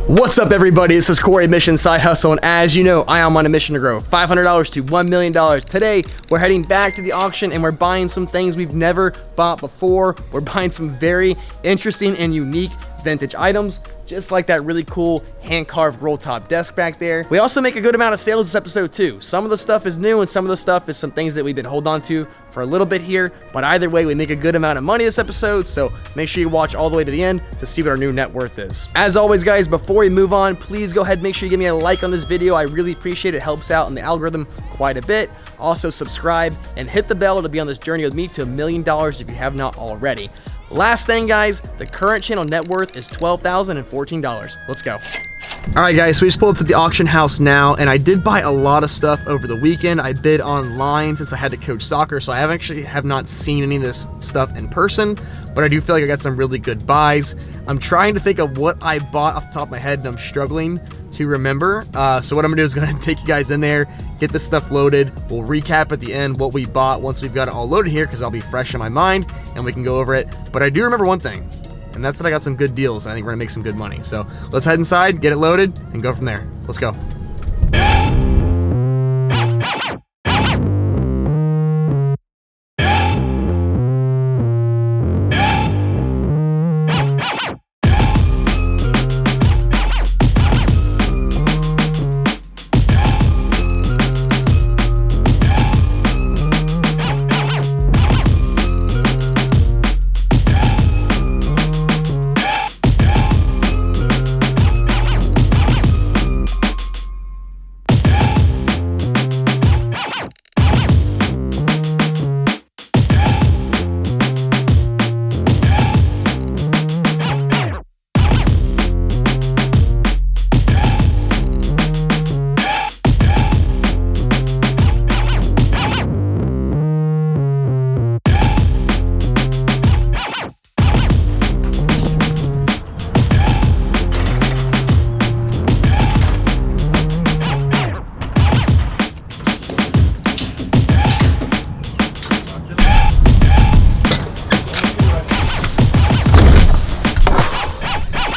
What's up, everybody? This is Corey, Mission Side Hustle, and as you know, I am on a mission to grow $500 to $1 million. Today, we're heading back to the auction and we're buying some things we've never bought before. We're buying some very interesting and unique vintage items, just like that really cool hand-carved roll top desk back there. We also make a good amount of sales this episode too. Some of the stuff is new and some of the stuff is some things that we've been holding on to for a little bit here, but either way, we make a good amount of money this episode, so make sure you watch all the way to the end to see what our new net worth is. As always, guys, before we move on, please go ahead and make sure you give me a like on this video. I really appreciate it. It helps out in the algorithm quite a bit. Also, subscribe and hit the bell to be on this journey with me to $1 million if you have not already. Last thing, guys, the current channel net worth is $12,014. Let's go. All right, guys, so we just pulled up to the auction house now, and I did buy a lot of stuff over the weekend. I bid online since I had to coach soccer, so I have not seen any of this stuff in person, but I do feel like I got some really good buys. I'm trying to think of what I bought off the top of my head, and I'm struggling to remember. So what I'm gonna do is go ahead and take you guys in there, get this stuff loaded. We'll recap at the end what we bought once we've got it all loaded here, because I'll be fresh in my mind and we can go over it. But I do remember one thing, and that's that I got some good deals. I think we're gonna make some good money. So let's head inside, get it loaded, and go from there. Let's go.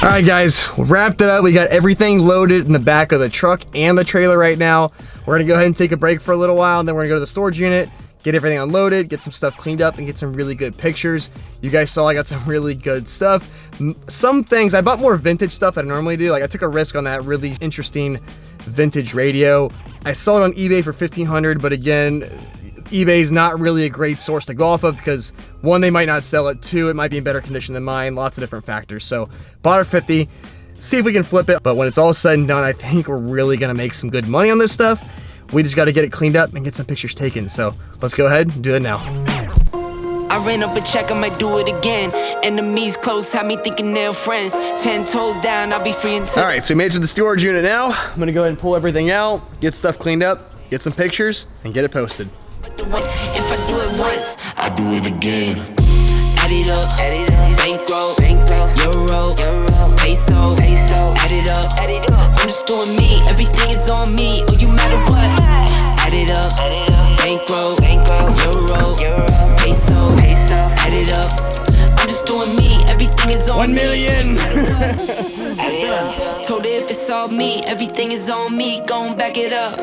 All right, guys, wrapped it up. We got everything loaded in the back of the truck and the trailer right now. We're gonna go ahead and take a break for a little while, and then we're gonna go to the storage unit, get everything unloaded, get some stuff cleaned up, and get some really good pictures. You guys saw I got some really good stuff. Some things, I bought more vintage stuff than I normally do. Like, I took a risk on that really interesting vintage radio. I sold it on eBay for $1,500, but again, eBay is not really a great source to go off of because one, they might not sell it, two, it might be in better condition than mine, lots of different factors. So bought it for $50, see if we can flip it. But when it's all said and done, I think we're really gonna make some good money on this stuff. We just gotta get it cleaned up and get some pictures taken. So let's go ahead and do that now. I ran up a check, I might do it again. Enemies close, have me thinking they're friends. 10 toes down, I'll be free until. All right, so we made it to the storage unit now. I'm gonna go ahead and pull everything out, get stuff cleaned up, get some pictures, and get it posted. If I do it once, I do it again. Add it up, bankroll, euro, peso, add it up. I'm just doing me, everything is on me. Oh, you matter what? Add it up, bankroll, euro, peso, add it up. I'm just doing me, everything is on 1 million. me. Told her if it's all me, everything is on me. Gon' back it up.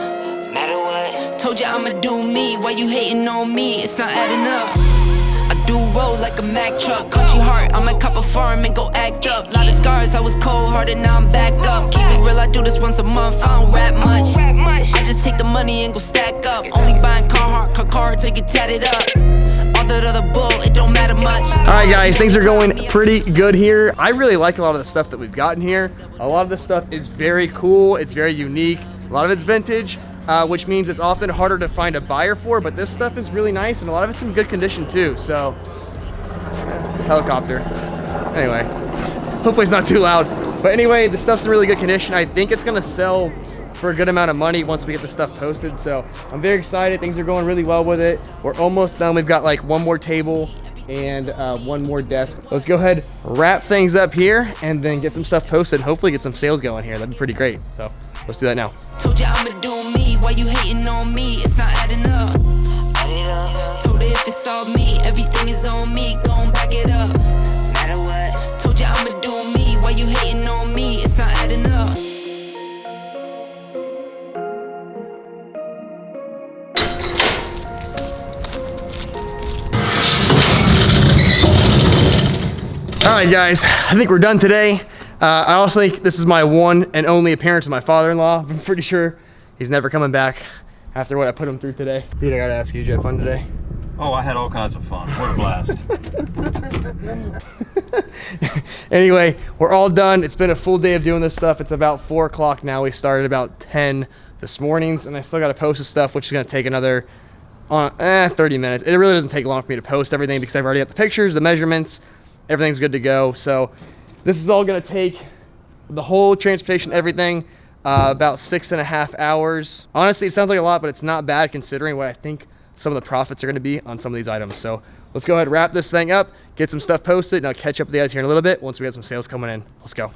Matter what? Told you I'ma do me. Why you hating on me? It's not adding up. I do roll like a Mack truck. Country heart, I might cop a farm and go act up. Lot of scars, I was cold-hearted, now I'm back up. Keep it real, I do this once a month, I don't rap much. I just take the money and go stack up. Only buying car to get tatted up. All that other bull, it don't matter much. All right, guys, things are going pretty good here. I really like a lot of the stuff that we've gotten here. A lot of this stuff is very cool. It's very unique. A lot of it's vintage. Which means it's often harder to find a buyer for, but this stuff is really nice and a lot of it's in good condition too. So, helicopter. Anyway, hopefully it's not too loud. But anyway, the stuff's in really good condition. I think it's gonna sell for a good amount of money once we get the stuff posted. So I'm very excited. Things are going really well with it. We're almost done. We've got like one more table and one more desk. Let's go ahead, wrap things up here, and then get some stuff posted. Hopefully get some sales going here. That'd be pretty great. So let's do that now. Told you I'ma do me, why you hating on me? It's not adding up. Told her if it's all me, everything is on me. Going back All right, guys, I think we're done today. I also think this is my one and only appearance of my father-in-law. I'm pretty sure he's never coming back after what I put him through today. Pete, I gotta ask you, did you have fun today? Oh, I had all kinds of fun. What a blast. Anyway, we're all done. It's been a full day of doing this stuff. It's about 4 o'clock now. We started about 10 this morning, and I still got to post this stuff, which is going to take another 30 minutes. It really doesn't take long for me to post everything because I've already got the pictures, the measurements, everything's good to go. So this is all going to take the whole transportation, everything, about 6.5 hours. Honestly, it sounds like a lot, but it's not bad considering what I think some of the profits are going to be on some of these items. So let's go ahead and wrap this thing up, get some stuff posted, and I'll catch up with you guys here in a little bit once we have some sales coming in. Let's go.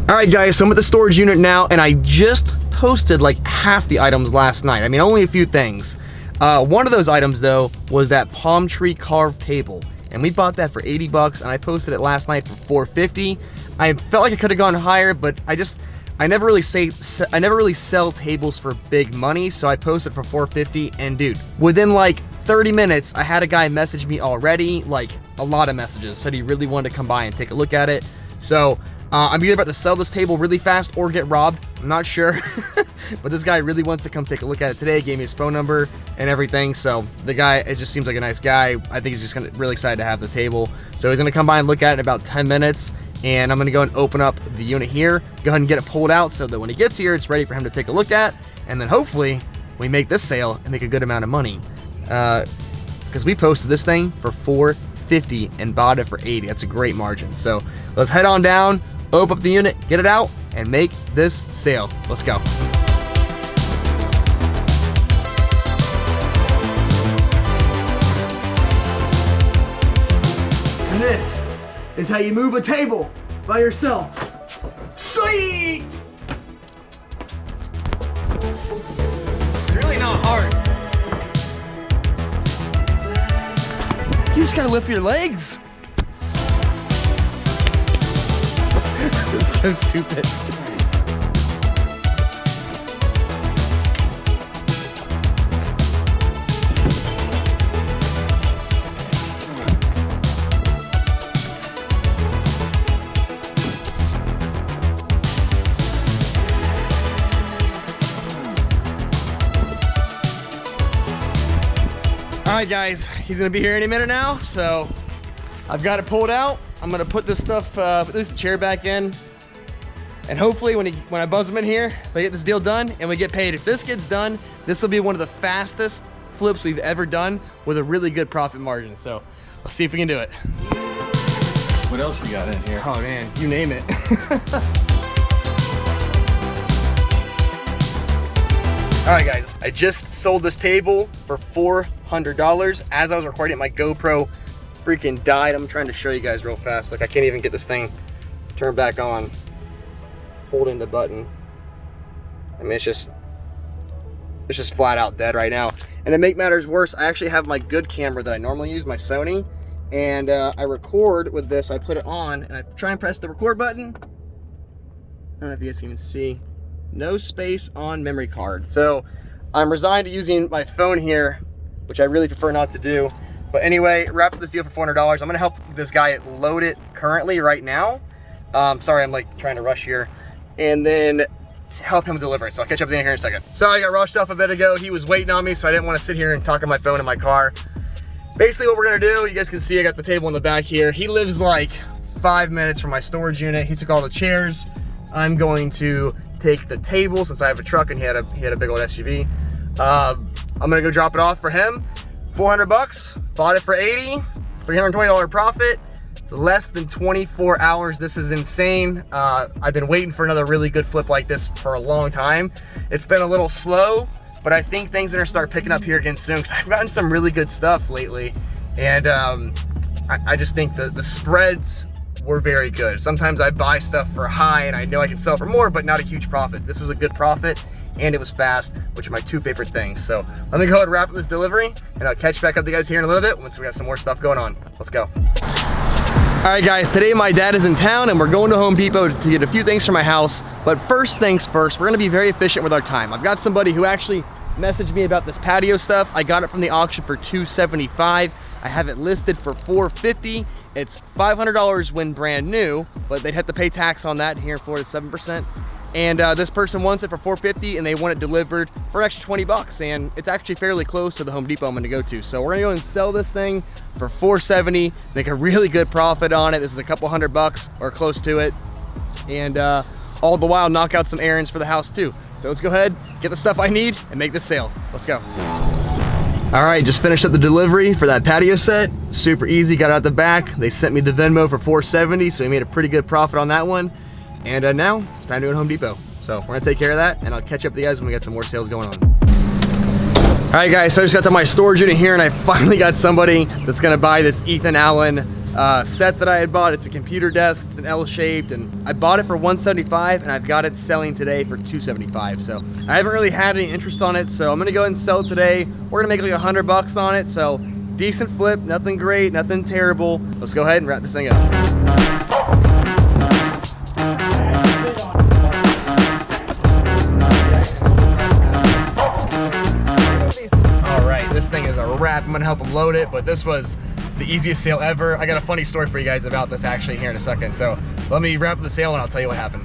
All right, guys, so I'm at the storage unit now, and I just posted like half the items last night. I mean, only a few things. One of those items, though, was that palm tree carved table, and we bought that for 80 bucks, and I posted it last night for $4.50. I felt like it could have gone higher, but I never really sell tables for big money, so I posted for $4.50, and dude, within like 30 minutes, I had a guy message me already, like a lot of messages, said he really wanted to come by and take a look at it. So I'm either about to sell this table really fast or get robbed. I'm not sure, but this guy really wants to come take a look at it today, gave me his phone number and everything. So the guy, it just seems like a nice guy. I think he's just really excited to have the table. So he's gonna come by and look at it in about 10 minutes. And I'm gonna go and open up the unit here, go ahead and get it pulled out so that when he gets here, it's ready for him to take a look at. And then hopefully we make this sale and make a good amount of money. Because we posted this thing for $4.50 and bought it for 80. That's a great margin. So let's head on down, open up the unit, get it out, and make this sale. Let's go. And this is how you move a table by yourself. Sweet! It's really not hard. You just gotta lift your legs. It's so stupid. All right, guys, he's gonna be here any minute now, so I've got it pulled out. I'm gonna put this stuff, put this chair back in, and hopefully when I buzz him in here, if I get this deal done and we get paid. If this gets done, this will be one of the fastest flips we've ever done with a really good profit margin. So let's see if we can do it. What else you got in here? Oh man, you name it. All right, guys, I just sold this table for $400. As I was recording it, my GoPro freaking died. I'm trying to show you guys real fast. Like, I can't even get this thing turned back on holding the button. I mean, it's just flat out dead right now. And to make matters worse, I actually have my good camera that I normally use, my Sony, and I record with this. I put it on and I try and press the record button. I don't know if you guys can even see. No space on memory card. So I'm resigned to using my phone here, which I really prefer not to do. But anyway, wrap up this deal for $400. I'm gonna help this guy load it currently right now. Sorry, I'm like trying to rush here. And then help him deliver it. So I'll catch up with you here in a second. Sorry, I got rushed off a bit ago. He was waiting on me, so I didn't want to sit here and talk on my phone in my car. Basically what we're gonna do, you guys can see I got the table in the back here. He lives like 5 minutes from my storage unit. He took all the chairs. I'm going to take the table since I have a truck and he had a big old SUV. I'm gonna go drop it off for him. 400 bucks, bought it for 80, $320 profit, less than 24 hours. This is insane. I've been waiting for another really good flip like this for a long time. It's been a little slow, but I think things are gonna start picking up here again soon because I've gotten some really good stuff lately. And I just think the spreads were very good. Sometimes I buy stuff for high and I know I can sell for more, but not a huge profit. This was a good profit and it was fast, which are my two favorite things. So let me go ahead and wrap up this delivery and I'll catch back up with you guys here in a little bit once we got some more stuff going on. Let's go. All right, guys, today my dad is in town and we're going to Home Depot to get a few things for my house. But first things first, we're gonna be very efficient with our time. I've got somebody who actually messaged me about this patio stuff. I got it from the auction for $275. I have it listed for $450. It's $500 when brand new, but they'd have to pay tax on that. Here in Florida, 7%. And this person wants it for $450 and they want it delivered for an extra 20 bucks. And it's actually fairly close to the Home Depot I'm gonna go to. So we're gonna go and sell this thing for $470, make a really good profit on it. This is a couple $100 or close to it. And all the while knock out some errands for the house too. So let's go ahead, get the stuff I need and make this sale. Let's go. All right, just finished up the delivery for that patio set. Super easy, got it out the back. They sent me the Venmo for $470, so we made a pretty good profit on that one. And now it's time to go to Home Depot. So we're gonna take care of that and I'll catch up with you guys when we get some more sales going on. All right guys, so I just got to my storage unit here and I finally got somebody that's gonna buy this Ethan Allen set that I had bought. It's a computer desk, it's an L-shaped, and I bought it for $175 and I've got it selling today for $275. So I haven't really had any interest on it, so I'm gonna go ahead and sell it today. We're gonna make like $100 on it, so decent flip, nothing great, nothing terrible. Let's go ahead and wrap this thing up. This thing is a wrap. I'm gonna help them load it, but this was the easiest sale ever. I got a funny story for you guys about this actually here in a second. So let me wrap up the sale and I'll tell you what happened.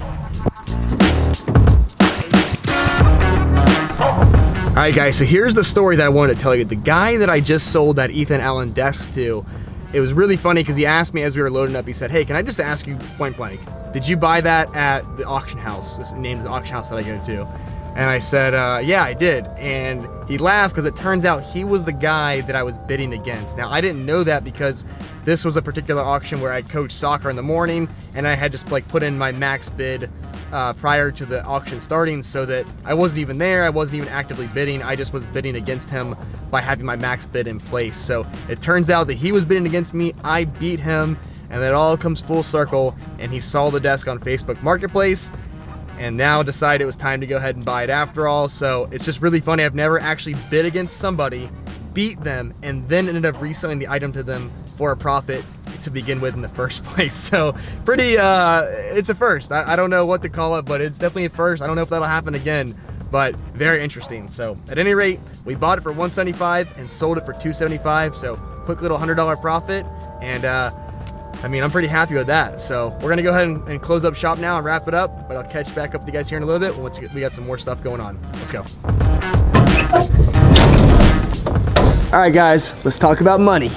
All right guys, so here's the story that I wanted to tell you. The guy that I just sold that Ethan Allen desk to, it was really funny because he asked me as we were loading up, he said, hey, can I just ask you point blank, did you buy that at the auction house? This name is the auction house that I go to. And I said, yeah, I did. And he laughed because it turns out he was the guy that I was bidding against. Now, I didn't know that because this was a particular auction where I coached soccer in the morning and I had just like put in my max bid prior to the auction starting so that I wasn't even there. I wasn't even actively bidding. I just was bidding against him by having my max bid in place. So it turns out that he was bidding against me. I beat him and it all comes full circle and he saw the desk on Facebook Marketplace and now decided it was time to go ahead and buy it after all. So it's just really funny. I've never actually bid against somebody, beat them, and then ended up reselling the item to them for a profit to begin with in the first place. So pretty, it's a first. I don't know what to call it, but it's definitely a first. I don't know if that'll happen again, but very interesting. So at any rate, we bought it for $175 and sold it for $275. So quick little $100 profit. And I mean, I'm pretty happy with that. So we're gonna go ahead and close up shop now and wrap it up, but I'll catch back up with you guys here in a little bit once we got some more stuff going on. Let's go. All right, guys, let's talk about money.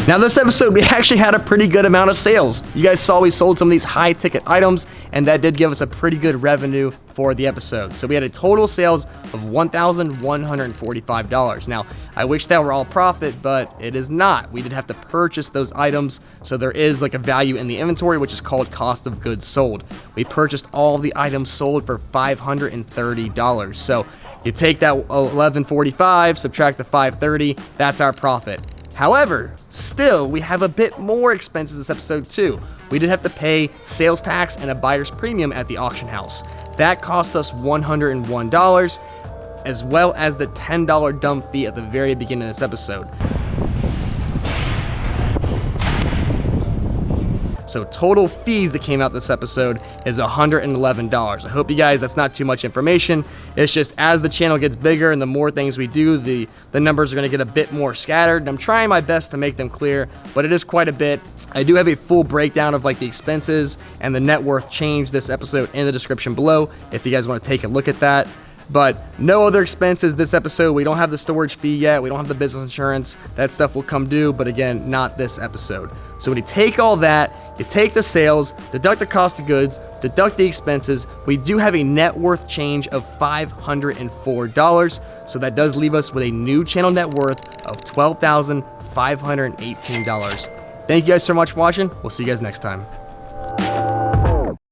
Now this episode, we actually had a pretty good amount of sales. You guys saw we sold some of these high ticket items and that did give us a pretty good revenue for the episode. So we had a total sales of $1,145. Now, I wish that were all profit, but it is not. We did have to purchase those items. So there is like a value in the inventory, which is called cost of goods sold. We purchased all the items sold for $530. So you take that $1,145, subtract the $530, that's our profit. However, still, we have a bit more expenses this episode too. We did have to pay sales tax and a buyer's premium at the auction house. That cost us $101, as well as the $10 dump fee at the very beginning of this episode. So total fees that came out this episode is $111. I hope you guys, that's not too much information. It's just as the channel gets bigger and the more things we do, the numbers are gonna get a bit more scattered. I'm trying my best to make them clear, but it is quite a bit. I do have a full breakdown of like the expenses and the net worth change this episode in the description below if you guys wanna take a look at that. But no other expenses this episode. We don't have the storage fee yet. We don't have the business insurance. That stuff will come due, but again, not this episode. So when you take all that, you take the sales, deduct the cost of goods, deduct the expenses, we do have a net worth change of $504. So that does leave us with a new channel net worth of $12,518. Thank you guys so much for watching. We'll see you guys next time.